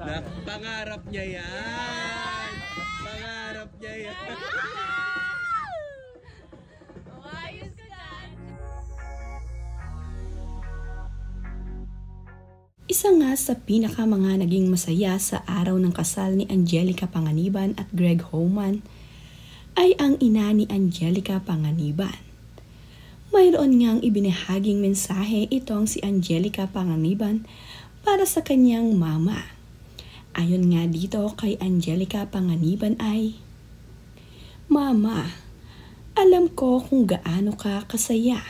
Na, pangarap niya yan. Pangarap niya yan. Ayos ka dyan. Isa nga sa pinaka mga naging masaya sa araw ng kasal ni Angelica Panganiban at Greg Homan ay ang ina ni Angelica Panganiban. Mayroon ngang ibinahaging mensahe itong si Angelica Panganiban para sa kanyang mama. Ayon nga dito kay Angelica Panganiban ay, "Mama, alam ko kung gaano ka kasaya.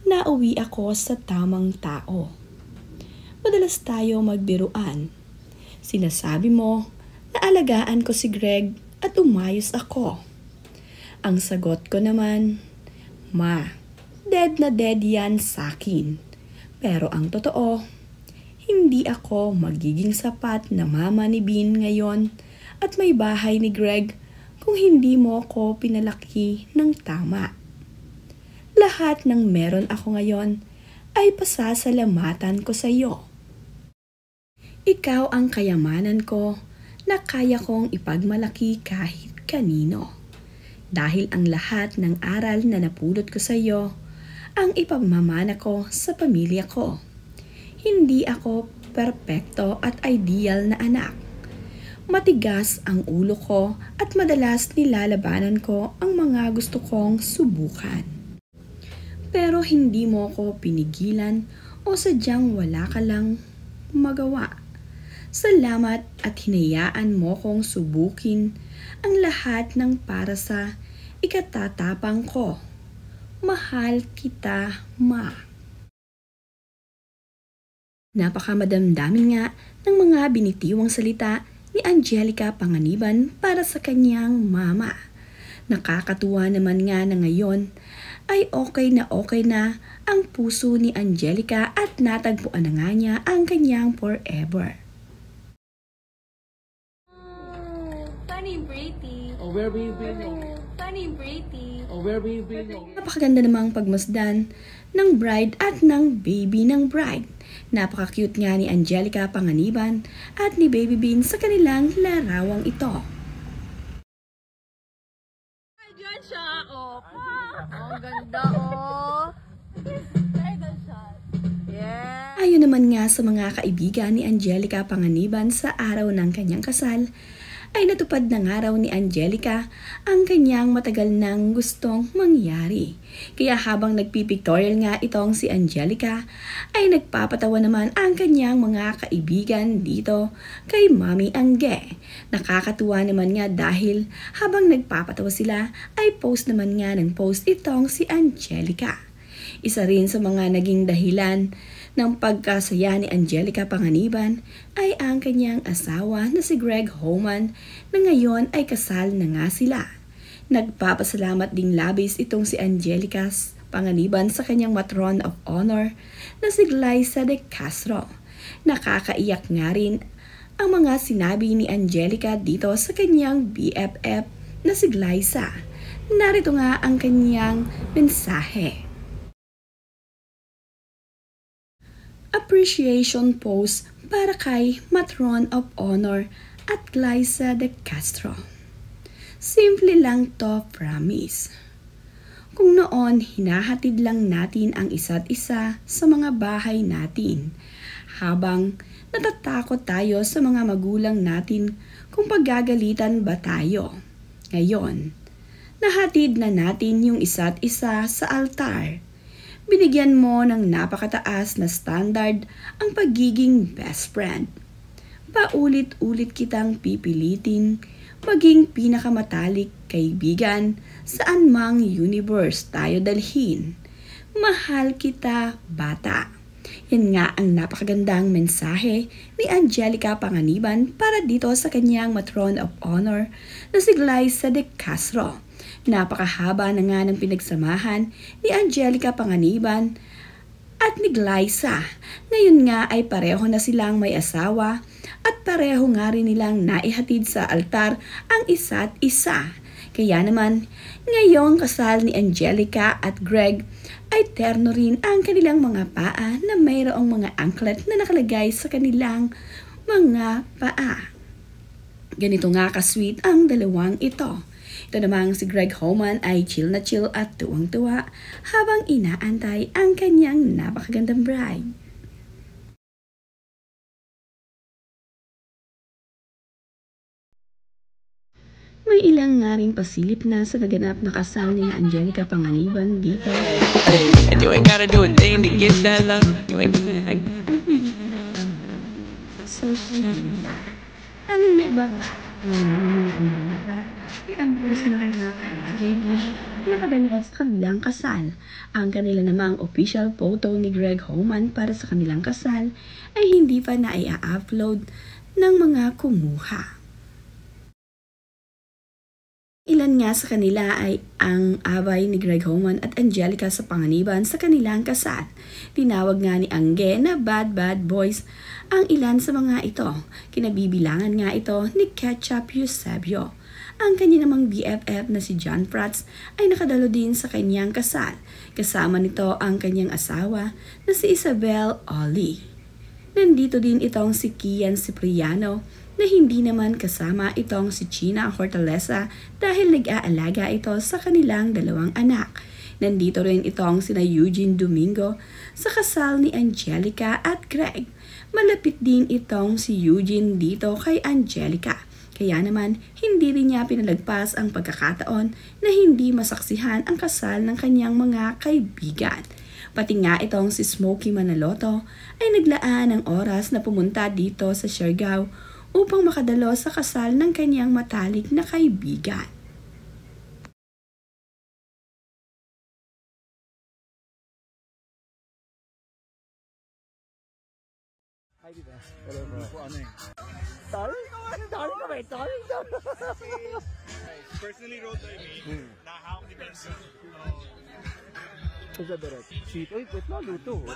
Nauwi ako sa tamang tao. Madalas tayo magbiruan. Sinasabi mo na alagaan ko si Greg at umayos ako. Ang sagot ko naman, Ma, dead na dead yan sakin. Pero ang totoo, hindi ako magiging sapat na mama ni Bean ngayon at may bahay ni Greg kung hindi mo ako pinalaki ng tama. Lahat ng meron ako ngayon ay pasasalamatan ko sa iyo. Ikaw ang kayamanan ko na kaya kong ipagmalaki kahit kanino. Dahil ang lahat ng aral na napulot ko sa iyo, ang ipagmamana ko sa pamilya ko. Hindi ako perpekto at ideal na anak. Matigas ang ulo ko at madalas nilalabanan ko ang mga gusto kong subukan. Pero hindi mo ko pinigilan o sadyang wala ka lang magawa. Salamat at hinayaan mo kong subukin ang lahat ng para sa ikatatapang ko. Mahal kita, Ma." Napakamadamdamin nga ng mga binitiwang salita ni Angelica Panganiban para sa kanyang mama. Nakakatuwa naman nga na ngayon ay okay na ang puso ni Angelica at natagpuan na nga niya ang kanyang forever. Funny pretty. Oh, where have you been? Funny pretty. Oh, where have you been? Napakaganda namang pagmasdan ng bride at ng baby ng bride. Napaka-cute nga ni Angelica Panganiban at ni Baby Bean sa kanilang larawang ito. Diyan siya. Oh, ang ganda, oh. Idol shot. Yeah. Ayon naman nga sa mga kaibigan ni Angelica Panganiban sa araw ng kanyang kasal, ay natupad na nga raw ni Angelica ang kanyang matagal nang gustong mangyari. Kaya habang nagpipictorial nga itong si Angelica, ay nagpapatawa naman ang kanyang mga kaibigan dito kay Mami Angge. Nakakatuwa naman nga dahil habang nagpapatawa sila ay post naman nga ng post itong si Angelica. Isa rin sa mga naging dahilan ng pagkasaya ni Angelica Panganiban ay ang kanyang asawa na si Greg Homan na ngayon ay kasal na nga sila. Nagpapasalamat ding labis itong si Angelica Panganiban sa kanyang matron of honor na si Glyza de Castro. Nakakaiyak nga rin ang mga sinabi ni Angelica dito sa kanyang BFF na si Glyza. Narito nga ang kanyang mensahe. Appreciation post para kay Matron of Honor at Glyza de Castro. Simple lang to, promise. Kung noon hinahatid lang natin ang isa't isa sa mga bahay natin, habang natatakot tayo sa mga magulang natin kung paggagalitan ba tayo. Ngayon, nahatid na natin yung isa't isa sa altar. Binigyan mo ng napakataas na standard ang pagiging best friend. Paulit-ulit kitang pipilitin maging pinakamatalik kaibigan saan mang universe tayo dalhin. Mahal kita, bata. Yan nga ang napakagandang mensahe ni Angelica Panganiban para dito sa kanyang matron of honor na si Glyza de Castro. Napakahaba na nga ng pinagsamahan ni Angelica Panganiban at ni Glyza. Ngayon nga ay pareho na silang may asawa at pareho nga rin nilang naihatid sa altar ang isa't isa. Kaya naman, ngayong kasal ni Angelica at Greg ay terno rin ang kanilang mga paa na mayroong mga anklet na nakalagay sa kanilang mga paa. Ganito nga ka-sweet ang dalawang ito. Ito namang si Greg Homan ay chill na chill at tuwang-tuwa habang inaantay ang kanyang napakagandang bride. May ilang nga ring pasilip na sa naganap na kasal ni Angelica Panganiban dito. And you ain't gotta do a thing to get that love. You ain't So, ano ba? Ang gusto na nakadala sa kanilang kasal. Ang kanila namang official photo ni Greg Homan para sa kanilang kasal ay hindi pa na i-upload ng mga kumuha. Ilan nga sa kanila ay ang abay ni Greg Homan at Angelica sa panganiban sa kanilang kasal. Tinawag nga ni Angge na bad boys ang ilan sa mga ito. Kinabibilangan nga ito ni Ketchup Eusebio. Ang kanya namang BFF na si John Prats ay nakadalo din sa kanyang kasal. Kasama nito ang kanyang asawa na si Isabel Oli. Nandito din itong si Kian Cipriano na hindi naman kasama itong si China Hortaleza dahil nag-aalaga ito sa kanilang dalawang anak. Nandito rin itong sina Eugene Domingo sa kasal ni Angelica at Greg. Malapit din itong si Eugene dito kay Angelica. Kaya naman, hindi rin niya pinalagpas ang pagkakataon na hindi masaksihan ang kasal ng kanyang mga kaibigan. Pati nga itong si Smokey Manaloto ay naglaan ng oras na pumunta dito sa Siargao upang makadalo sa kasal ng kanyang matalik na kaibigan. Hi, Dita. Hello, bro. Ano eh? Sorry ka ba? Sorry. Personally wrote by me, na how many people. Sa direct. Sweet. Uy, wait na, luto.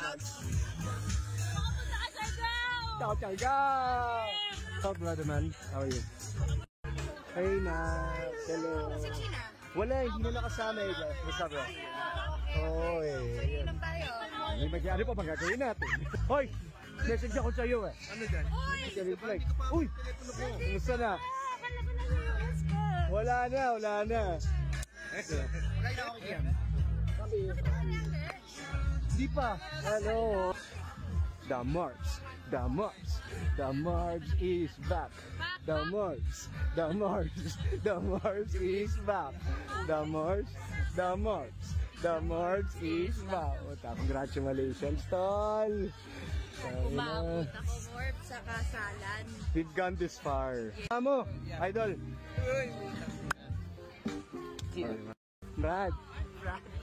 Ciao, Ciao, brother man. How are you? Hey, Max. Hello. Wala, hindi na nakasama eh. What's up, bro? Oo, eh. May magyari pa bang gagawin natin? Hoy! Message ako sa'yo eh. Ano dyan? Reflect. Uy! Kumusta na? Wala na. Di pa. Hello. The Mars is back. The Mars is back. The Mars is back. Congratulations, tol. Umabot ako, Morb, sa kasalan. We've gone this far. Amo, idol. Brad.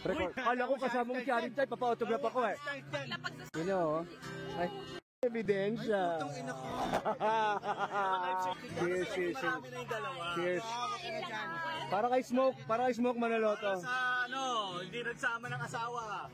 Record. Kala ko kasama mong Charing Type, papa-autograph ako eh. You know, ay, ebidensya. Cheers. Para kay Smoke Manaloto. Hindi nagsama ng asawa.